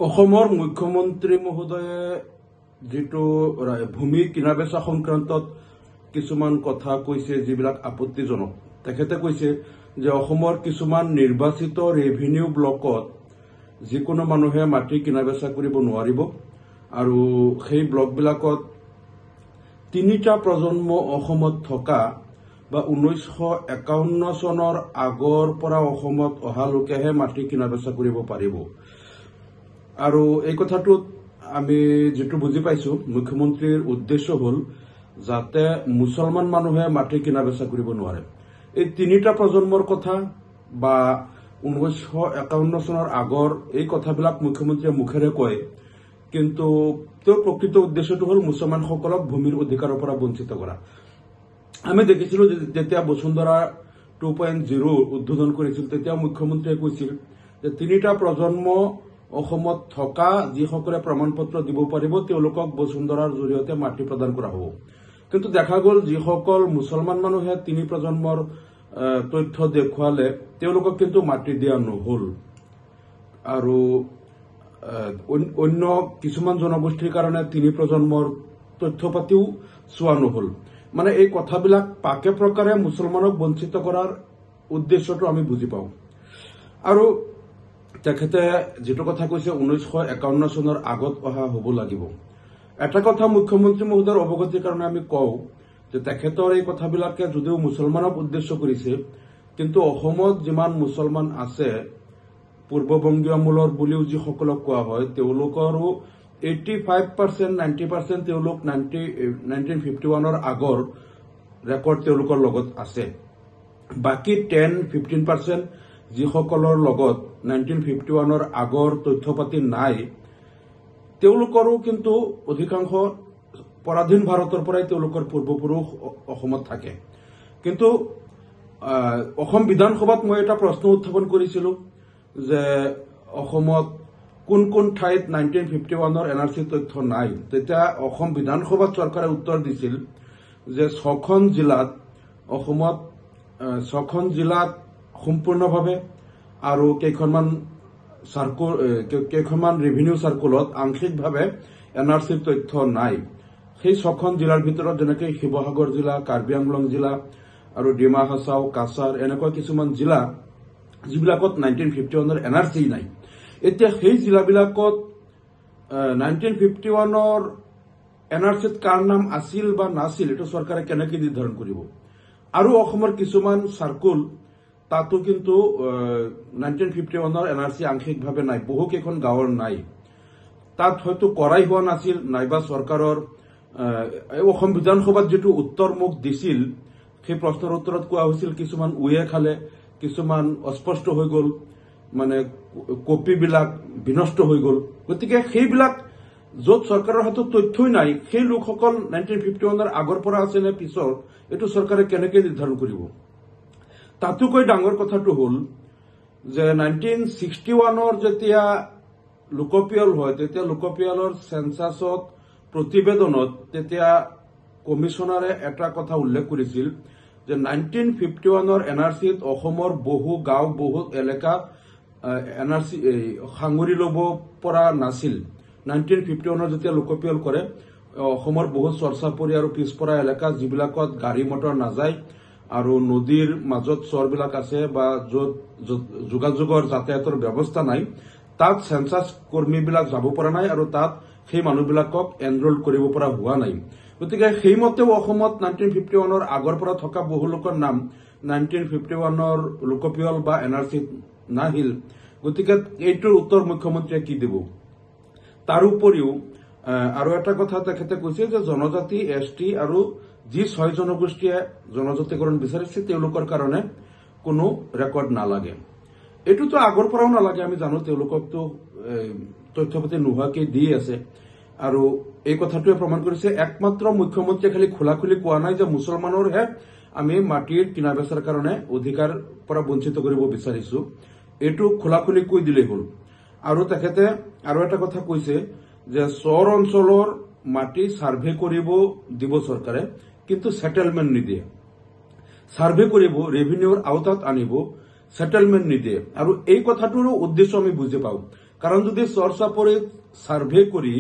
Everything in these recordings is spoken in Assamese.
অসমৰ মুখ্যমন্ত্ৰী মহোদয়ে যেটো ভূমি কিনা বেচা সংক্ৰান্তত কিছুমান কথা কৈছে যিবিলাক আপত্তিজনক তেখেতে কৈছে যে অসমৰ কিছুমান নিৰ্বাচিত ৰেভিনিউ ব্লকত যিকোনো মানুহে মাটি কিনা বেচা কৰিব নোৱাৰিব আৰু সেই ব্লকবিলাকত তিনিটা প্ৰজন্ম অসমত থকা বা 1951 চনৰ আগৰ পৰা অসমত অহা লোকেহে মাটি কিনা বেচা কৰিব পাৰিব আৰু এই কথাটো আমি যেটো বুজি পাইছো মুখ্যমন্ত্ৰীৰ উদ্দেশ্য হল যাতে মুছলমান মানুহে মাটি কিনা বেচা কৰিব নোৱাৰে এই তিনিটা প্ৰজন্মৰ কথা বা 1951 চনৰ আগৰ এই কথাবিলাক মুখ্যমন্ত্ৰীয়ে মুখেৰে কয় কিন্তু তেওঁৰ প্ৰকৃত উদ্দেশ্যটো হল মুছলমানসকলক ভূমিৰ অধিকাৰৰ পৰা বঞ্চিত কৰা আমি দেখিছিলো যেতিয়া বসুন্ধৰা 2.0 উদ্বোধন কৰিছিল তেতিয়া মুখ্যমন্ত্ৰীয়ে কৈছিল যে তিনিটা প্ৰজন্ম অসমত থকা যিসকলে প্ৰমাণপত্ৰ দিব পাৰিব তেওঁলোকক বসুন্ধৰাৰ জৰিয়তে মাটি প্ৰদান কৰা হ'ব কিন্তু দেখা গ'ল যিসকল মুছলমান মানুহে তিনি প্ৰজন্মৰ তথ্য দেখুৱালে তেওঁলোকক কিন্তু মাটি দিয়া নহল আৰু অন্য কিছুমান জনগোষ্ঠীৰ কাৰণে তিনি প্ৰজন্মৰ তথ্য পাতিও চোৱা নহল মানে এই কথাবিলাক পাকে প্ৰকাৰে মুছলমানক বঞ্চিত কৰাৰ উদ্দেশ্যটো আমি বুজি পাওঁ আৰু তেখেতে যেটো কথা কৈছে 1951 চনৰ আগত অহা হ'ব লাগিব এটা কথা মুখ্যমন্ত্ৰী মহোদয়ৰ অৱগতিৰ কাৰণে আমি কওঁ যে তেখেতৰ এই কথাবিলাকে যদিও মুছলমানক উদ্দেশ্য কৰিছে কিন্তু অসমত যিমান মুছলমান আছে পূৰ্ববংগীয় মূলৰ বুলিও যিসকলক কোৱা হয় তেওঁলোকৰো 85% 90% তেওঁলোক 1951 আগৰ ৰেকৰ্ড তেওঁলোকৰ লগত আছে বাকি 10-15% যিসকলৰ লগত 1951 আগৰ তথ্যপাতি নাই তেওঁলোকৰো কিন্তু অধিকাংশ পৰাধীন ভাৰতৰ পৰাই তেওঁলোকৰ পূৰ্বপুৰুষ অসমত থাকে কিন্তু অসম বিধানসভাত মই এটা প্ৰশ্ন উত্থাপন কৰিছিলো যে অসমত কোন কোন ঠাইত 1951 এনআৰসি তথ্য নাই তেতিয়া অসম বিধানসভাত চৰকাৰে উত্তৰ দিছিল যে ছখন জিলাত অসমত ছখন জিলাত সম্পূৰ্ণভাৱে আৰু কেইখনমান ৰেভিনিউ সাৰ্কুলত আংশিকভাৱে এনআৰসিৰ তথ্য নাই সেই ছখন জিলাৰ ভিতৰত যেনেকৈ শিৱসাগৰ জিলা কাৰ্বি আংলং জিলা আৰু ডিমা হাছাও কাছাৰ এনেকুৱা কিছুমান জিলা যিবিলাকত 1951 এনআৰসি নাই এতিয়া সেই জিলাবিলাকত 1951 এনআৰসিত কাৰ নাম আছিল বা নাছিল এটো চৰকাৰে কেনেকৈ নিৰ্ধাৰণ কৰিব আৰু অসমৰ কিছুমান সাৰ্কুল তাতো কিন্তু 1951 এনআৰসি আংশিকভাৱে নাই বহু কেইখন গাঁৱৰ নাই তাত হয়তো কৰাই হোৱা নাছিল নাইবা চৰকাৰৰ অসম বিধানসভাত যেটো উত্তৰ মুখ দিছিল সেই প্ৰশ্নৰ উত্তৰত কোৱা হৈছিল কিছুমান উয়ে খালে কিছুমান অস্পষ্ট হৈ গল মানে কপিবিলাক বিনষ্ট হৈ গল গতিকে সেইবিলাক যত চৰকাৰৰ হাতত তথ্যই নাই সেই লোকসকল 1951 আগৰ পৰা আছে নে পিছৰ এটো চৰকাৰে কেনেকৈ নিৰ্ধাৰণ কৰিব তাতোকৈ ডাঙৰ কথাটো হল যে 1961 যেতিয়া লোকপিয়ল হয় তেতিয়া লোকপিয়লৰ সেন্সাছত প্ৰতিবেদনত তেতিয়া কমিশনাৰে এটা কথা উল্লেখ কৰিছিল যে 1951 এনআৰসিত অসমৰ বহু গাঁও বহু এলেকা এনআৰসি সাঙুৰি লব পৰা নাছিল 1951 যেতিয়া লোকপিয়ল কৰে অসমৰ বহু চৰ্চাপৰি আৰু পিছপৰা এলেকা যিবিলাকত গাড়ী মটৰ নাযায় আৰু নদীৰ মাজত চৰবিলাক আছে বা য'ত যোগাযোগৰ যাতায়াতৰ ব্যৱস্থা নাই তাত সেন্সাস কৰ্মীবিলাক যাব পৰা নাই আৰু তাত সেই মানুহবিলাকক এনৰোল কৰিব পৰা হোৱা নাই গতিকে সেইমতেও অসমত 1951 আগৰ পৰা থকা বহু লোকৰ নাম 1951 লোকপিয়ল বা এনআৰসিত নাহিল গতিকে এইটোৰ উত্তৰ মুখ্যমন্ত্ৰীয়ে কি দিব তাৰ উপৰিও আৰু এটা কথা তেখেতে কৈছে যে জনজাতি এছটি আৰু যি 6 জনগোষ্ঠীয়ে জনজাতিকৰণ বিচাৰিছে তেওঁলোকৰ কাৰণে কোনো ৰেকৰ্ড নালাগে এটোতো আগৰ পৰাও নালাগে আমি জানো তেওঁলোককতো তথ্যপাতি নোহোৱাকে দি আছে আৰু এই কথাটোৱে প্ৰমাণ কৰিছে একমাত্ৰ মুখ্যমন্ত্ৰীয়ে খালি খোলাখুলি কোৱা নাই যে মুছলমানৰহে আমি মাটিৰ কিনা বেচাৰ কাৰণে অধিকাৰ পৰা বঞ্চিত কৰিব বিচাৰিছো এটো খোলাখুলি কৈ দিলেই হল আৰু তেখেতে আৰু এটা কথা কৈছে যে চৰ অঞ্চলৰ মাটি সাৰ্ভে কৰিব দিব চৰকাৰে কিন্তু সেটেলমেন্ট নিদিয়ে সাৰ্ভে কৰিব ৰেভিনিউৰ আওতাত আনিব সেটেলমেন্ট নিদিয়ে আৰু এই কথাটোৰ উদ্দেশ্য আমি বুজি পাওঁ কাৰণ যদি চৰ চাপৰিত সাৰ্ভে কৰি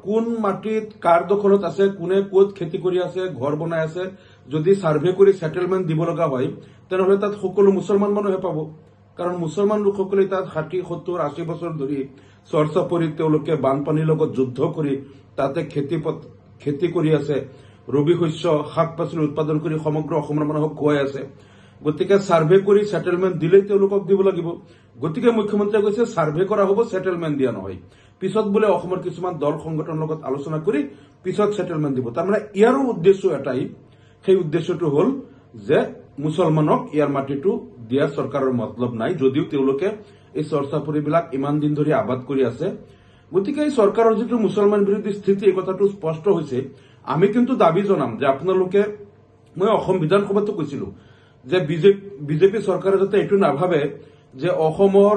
কোন মাটিত কাৰ দখলত আছে, কোনে ক'ত খেতি কৰি আছে, ঘৰ বনাই আছে, যদি সাৰ্ভে কৰি সেটেলমেন্ট দিব লগা হয় তেনেহলে তাত সকলো মুছলমান মানুহে পাব। কাৰণ মুছলমান লোকসকলে তাত 60, 70, 80 বছৰ ধৰি চৰ চাপৰিত তেওঁলোকে বানপানীৰ লগত যুদ্ধ কৰি তাতে খেতি কৰি আছে, ৰবি শস্য শাক পাচলি উৎপাদন কৰি সমগ্ৰ অসমৰ মানুহক খুৱাই আছে। গতিকে সাৰ্ভে কৰি সেটেলমেন্ট দিলে তেওঁলোকক দিব লাগিব। গতিকে মুখ্যমন্ত্ৰীয়ে কৈছে সাৰ্ভে কৰা হ'ব, সেটেলমেন্ট দিয়া নহয়। পিছত বোলে অসমৰ কিছুমান দল সংগঠনৰ লগত আলোচনা কৰি পিছত সেটেলমেন্ট দিব। তাৰমানে ইয়াৰো উদ্দেশ্য এটাই, সেই উদ্দেশ্যটো হল যে মুছলমানক ইয়াৰ মাটিটো দিয়া চৰকাৰৰ মতলব নাই, যদিও তেওঁলোকে এই চৰ চাপৰিবিলাক ইমান দিন ধৰি আবাদ কৰি আছে। গতিকে এই চৰকাৰৰ যিটো মুছলমান বিৰোধী স্থিতি, এই কথাটো স্পষ্ট হৈছে। আমি কিন্তু দাবী জনাম যে আপোনালোকে, মই অসম বিধানসভাতো কৈছিলো যে বিজেপি চৰকাৰে যাতে এইটো নাভাবে যে অসমৰ